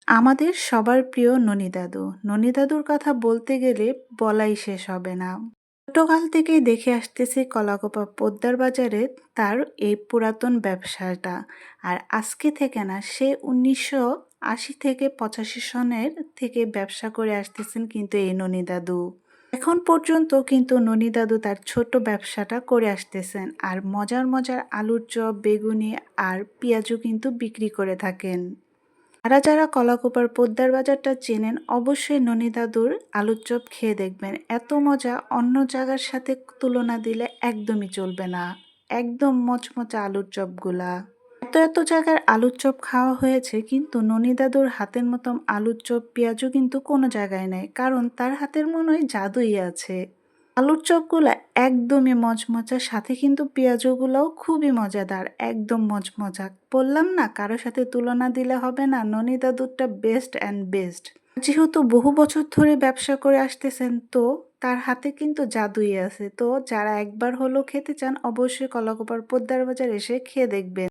আমাদের সবার প্রিয় ননী দাদু। ননী দাদুর কথা বলতে গেলে বলাই শেষ হবে না। ছোটকাল থেকেই দেখে আসতেছি কলাকোপা পোদ্দার বাজারে তার এই পুরাতন ব্যবসাটা। আর আজকে থেকে না, সে 1980 থেকে 85 সনের থেকে ব্যবসা করে আসতেছেন কিন্তু এই ননী দাদু। এখন পর্যন্ত কিন্তু ননী দাদু তার ছোট ব্যবসাটা করে আসতেছেন আর মজার মজার আলুর চপ, বেগুনি আর পেঁয়াজও কিন্তু বিক্রি করে থাকেন। যারা যারা কলাকুপার পোদ্দার বাজারটা চেনেন অবশ্যই ননী দাদুর আলুর চপ খেয়ে দেখবেন। এত মজা অন্য জায়গার সাথে তুলনা দিলে একদমই চলবে না। একদম মচমচা আলুর চপগুলা। এত এত জায়গার আলুর চপ খাওয়া হয়েছে কিন্তু ননী দাদুর হাতের মতন আলুর চপ পেঁয়াজও কিন্তু কোনো জায়গায় নেই, কারণ তার হাতের মনে হয় জাদুই আছে। আলুর চপগুলা একদমই মচমচা, সাথে কিন্তু পেঁয়াজগুলোও খুবই মজাদার, একদম মচমচা। বললাম না, কারো সাথে তুলনা দিলে হবে না, ননী দাদুরটা বেস্ট অ্যান্ড বেস্ট। যেহেতু বহু বছর ধরে ব্যবসা করে আসতেছেন, তো তার হাতে কিন্তু জাদুই আছে। তো যারা একবার হলেও খেতে চান অবশ্যই কলাকুপার পোদ্দার বাজার এসে খেয়ে দেখবেন।